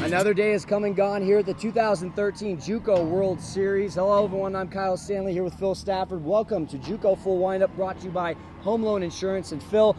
Another day has come and gone here at the 2013 JUCO World Series. Hello everyone, I'm Kyle Stanley here with Phil Stafford. Welcome to JUCO Full Windup, brought to you by Home Loan Insurance. And Phil,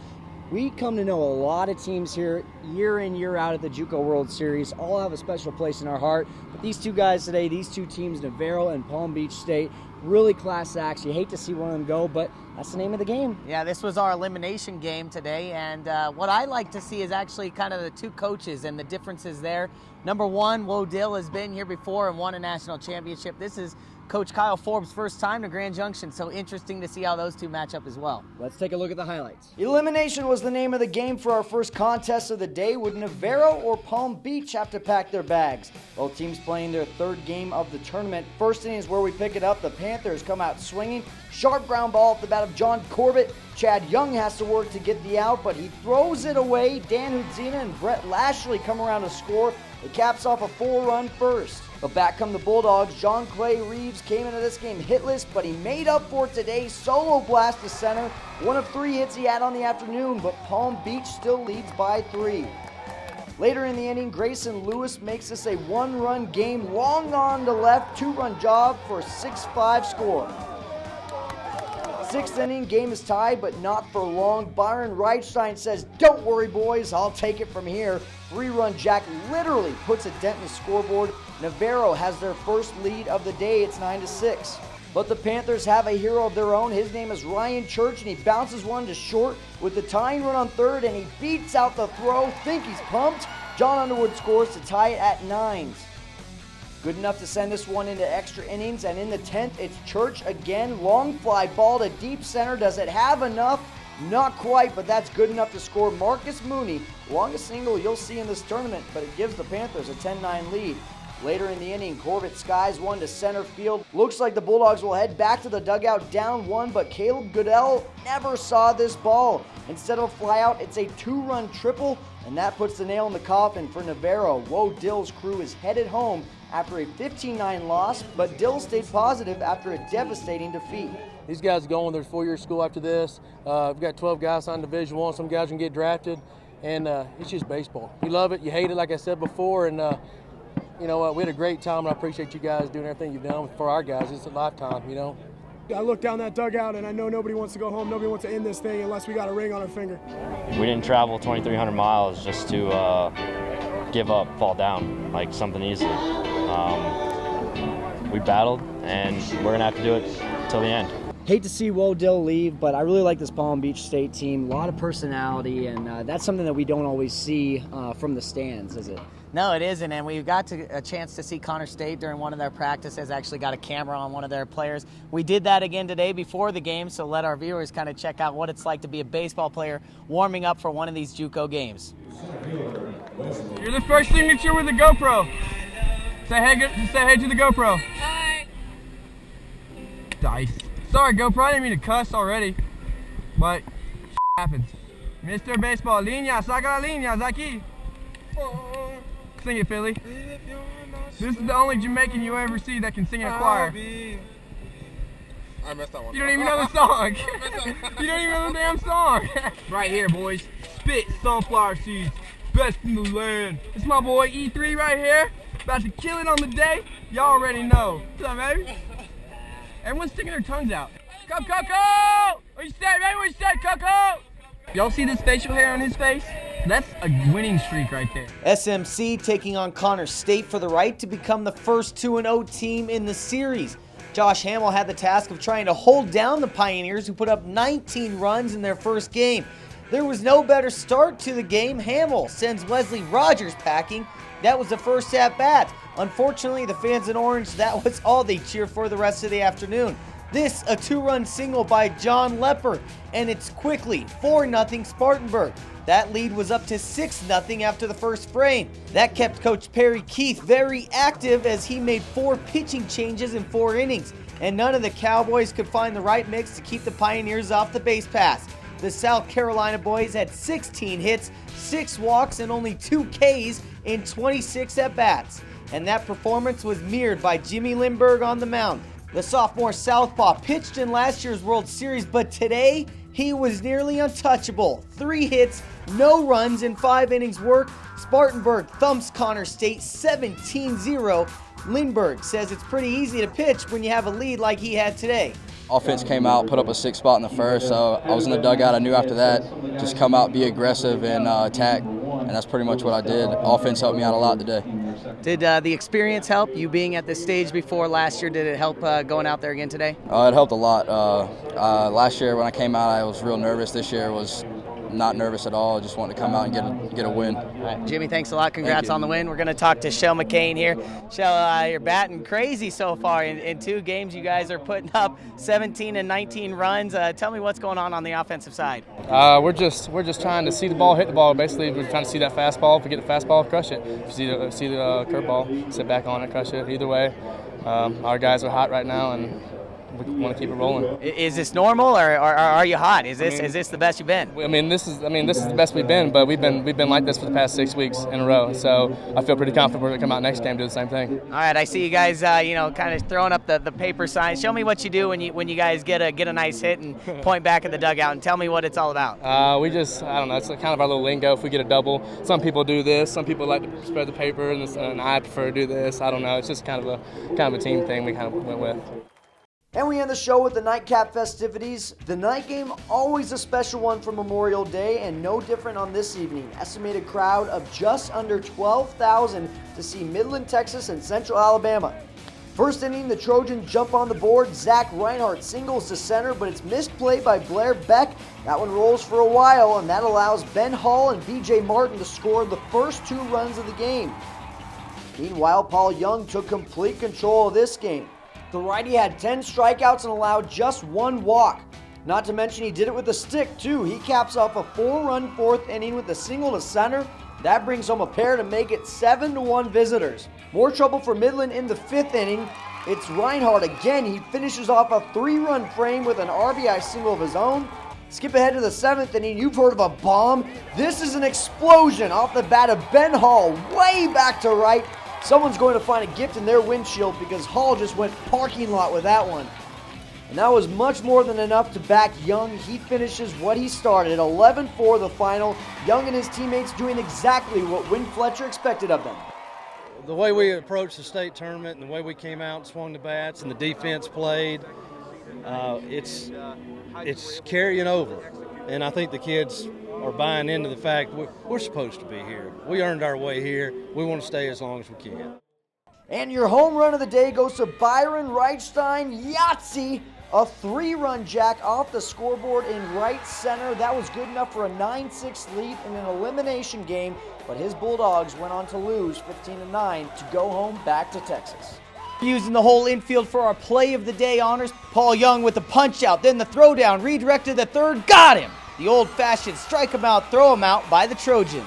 we come to know a lot of teams here year in, year out at the JUCO World Series. All have a special place in our heart. But these two guys today, these two teams, Navarro and Palm Beach State, really class acts. You hate to see one of them go, but that's the name of the game. Yeah, this was our elimination game today, and what I like to see is actually kind of the two coaches and the differences there. Number one, Wo Dill has been here before and won a national championship. This is Coach Kyle Forbes' first time to Grand Junction, so interesting to see how those two match up as well. Let's take a look at the highlights. Elimination was the name of the game for our first contest of the day. Would Navarro or Palm Beach have to pack their bags? Both teams playing their third game of the tournament. First inning is where we pick it up. The Panthers come out swinging. Sharp ground ball at the bat of John Corbett. Chad Young has to work to get the out, but he throws it away. Dan Hudzina and Brett Lashley come around to score. It caps off a 4-run first. But back come the Bulldogs. John Clay Reeves came into this game hitless, but he made up for it today. Solo blast to center. One of 3 hits he had on the afternoon, but Palm Beach still leads by 3. Later in the inning, Grayson Lewis makes this a 1-run game. Long on to left, 2-run job for a 6-5 score. Sixth inning, game is tied, but not for long. Byron Reichstein says, "Don't worry, boys, I'll take it from here." 3-run jack literally puts a dent in the scoreboard. Navarro has their first lead of the day. It's 9-6. But the Panthers have a hero of their own. His name is Ryan Church, and he bounces one to short with the tying run on third, and he beats out the throw. Think he's pumped. John Underwood scores to tie it at 9. Good enough to send this one into extra innings, and in the 10th, it's Church again. Long fly ball to deep center. Does it have enough? Not quite, but that's good enough to score Marcus Mooney. Longest single you'll see in this tournament, but it gives the Panthers a 10-9 lead. Later in the inning, Corbett skies one to center field. Looks like the Bulldogs will head back to the dugout down 1, but Caleb Goodell never saw this ball. Instead of a flyout, it's a 2-run triple, and that puts the nail in the coffin for Navarro. Wo Dill's crew is headed home after a 15-9 loss, but Dill stayed positive after a devastating defeat. These guys are going, there's 4-year school after this. We've got 12 guys on Division I. Some guys can get drafted, and it's just baseball. You love it, you hate it, like I said before, and you know, we had a great time, and I appreciate you guys doing everything you've done for our guys. It's a lifetime, you know. I look down that dugout, and I know nobody wants to go home. Nobody wants to end this thing unless we got a ring on our finger. We didn't travel 2,300 miles just to give up, fall down, like something easy. We battled, and we're going to have to do it till the end. Hate to see Wo Dill leave, but I really like this Palm Beach State team. A lot of personality, and that's something that we don't always see from the stands, is it? No, it isn't, and we got a chance to see Connor State during one of their practices, actually got a camera on one of their players. We did that again today before the game, so let our viewers kind of check out what it's like to be a baseball player warming up for one of these JUCO games. You're the first signature with a GoPro. Say hey to the GoPro. Hi. Dice. Sorry, GoPro, I didn't mean to cuss already, but happens. Mr. Baseball, líneas, saca las líneas, aquí. Sing it, Philly. This is the only Jamaican you ever see that can sing in a choir. I messed that one. You don't even know the song. You don't even know the damn song. Right here, boys. Spit sunflower seeds. Best in the land. It's my boy E3 right here. About to kill it on the day. Y'all already know. What's up, baby? Everyone's sticking their tongues out. Go, Coco! What you say, baby? What you say, Coco? Y'all see this facial hair on his face? That's a winning streak right there. SMC taking on Connor State for the right to become the first 2-0 team in the series. Josh Hamill had the task of trying to hold down the Pioneers, who put up 19 runs in their first game. There was no better start to the game. Hamill sends Wesley Rogers packing. That was the first at-bat. Unfortunately, the fans in orange, that was all they cheered for the rest of the afternoon. This, a 2-run single by John Lepper, and it's quickly 4-0 Spartanburg. That lead was up to 6-0 after the first frame. That kept Coach Perry Keith very active as he made 4 pitching changes in 4 innings, and none of the Cowboys could find the right mix to keep the Pioneers off the base pass. The South Carolina boys had 16 hits, 6 walks, and only 2 Ks in 26 at-bats. And that performance was mirrored by Jimmy Lindbergh on the mound. The sophomore southpaw pitched in last year's World Series, but today he was nearly untouchable. 3 hits, no runs in 5 innings work. Spartanburg thumps Connor State 17-0. Lindbergh says it's pretty easy to pitch when you have a lead like he had today. Offense came out, put up a 6 spot in the first, so I was in the dugout. I knew after that, just come out, be aggressive, and attack, and that's pretty much what I did. Offense helped me out a lot today. Did the experience help? You being at this stage before last year, did it help going out there again today? It helped a lot. Last year when I came out, I was real nervous. This year was not nervous at all. Just wanted to come out and get a win. All right, Jimmy, thanks a lot. Congrats on the win. We're going to talk to Shell McCain here. Shell, you're batting crazy so far. In 2 games, you guys are putting up 17 and 19 runs. Tell me what's going on the offensive side. We're just trying to see the ball, hit the ball. Basically, we're trying to see that fastball. If we get the fastball, crush it. If you see the curveball, sit back on it, crush it. Either way, our guys are hot right now, and we want to keep it rolling. Is this normal, or are you hot? Is this the best you've been? This is the best we've been, but we've been like this for the past 6 weeks in a row. So I feel pretty confident we're gonna come out next game and do the same thing. All right, I see you guys, kind of throwing up the paper sign. Show me what you do when you guys get a nice hit and point back at the dugout, and tell me what it's all about. I don't know. It's kind of our little lingo. If we get a double, some people do this. Some people like to spread the paper, and I prefer to do this. I don't know. It's just kind of a team thing we kind of went with. And we end the show with the nightcap festivities. The night game, always a special one for Memorial Day, and no different on this evening. Estimated crowd of just under 12,000 to see Midland, Texas and Central Alabama. First inning, the Trojans jump on the board. Zach Reinhardt singles to center, but it's misplay by Blair Beck. That one rolls for a while, and that allows Ben Hall and B.J. Martin to score the first 2 runs of the game. Meanwhile, Paul Young took complete control of this game. The righty had 10 strikeouts and allowed just 1 walk. Not to mention he did it with a stick too. He caps off a 4-run 4th inning with a single to center. That brings home a pair to make it 7-1 visitors. More trouble for Midland in the 5th inning. It's Reinhardt again. He finishes off a 3-run frame with an RBI single of his own. Skip ahead to the 7th inning. You've heard of a bomb. This is an explosion off the bat of Ben Hall, way back to right. Someone's going to find a gift in their windshield because Hall just went parking lot with that one. And that was much more than enough to back Young. He finishes what he started, 11-4 the final. Young and his teammates doing exactly what Win Fletcher expected of them. The way we approached the state tournament and the way we came out and swung the bats and the defense played, it's carrying over. And I think the kids are buying into the fact we're supposed to be here. We earned our way here. We want to stay as long as we can. And your home run of the day goes to Byron Reichstein. Yahtzee, a 3-run jack off the scoreboard in right center. That was good enough for a 9-6 lead in an elimination game, but his Bulldogs went on to lose 15-9 to go home back to Texas. Using the whole infield for our play of the day honors. Paul Young with the punch out, then the throwdown, redirected the third, got him! The old-fashioned strike him out, throw him out by the Trojans.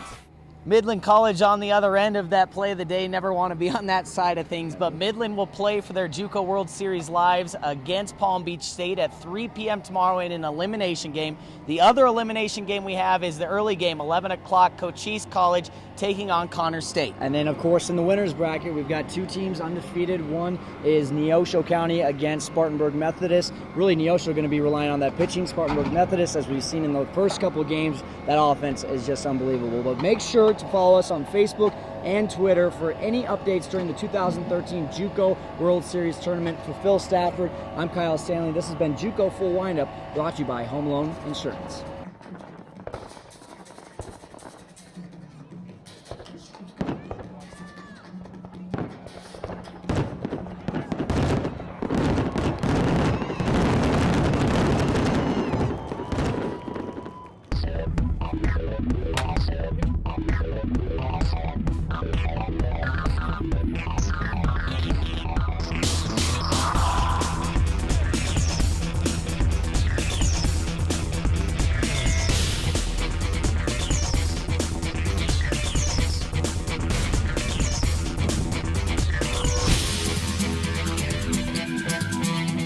Midland College on the other end of that play of the day. Never want to be on that side of things, but Midland will play for their JUCO World Series lives against Palm Beach State at 3 p.m. tomorrow in an elimination game. The other elimination game we have is the early game, 11 o'clock, Cochise College taking on Connor State. And then, of course, in the winner's bracket, we've got 2 teams undefeated. One is Neosho County against Spartanburg Methodist. Really, Neosho are going to be relying on that pitching. Spartanburg Methodist, as we've seen in the first couple of games, that offense is just unbelievable. But make sure to follow us on Facebook and Twitter for any updates during the 2013 JUCO World Series Tournament. For Phil Stafford, I'm Kyle Stanley. This has been JUCO Full Windup, brought to you by Home Loan Insurance.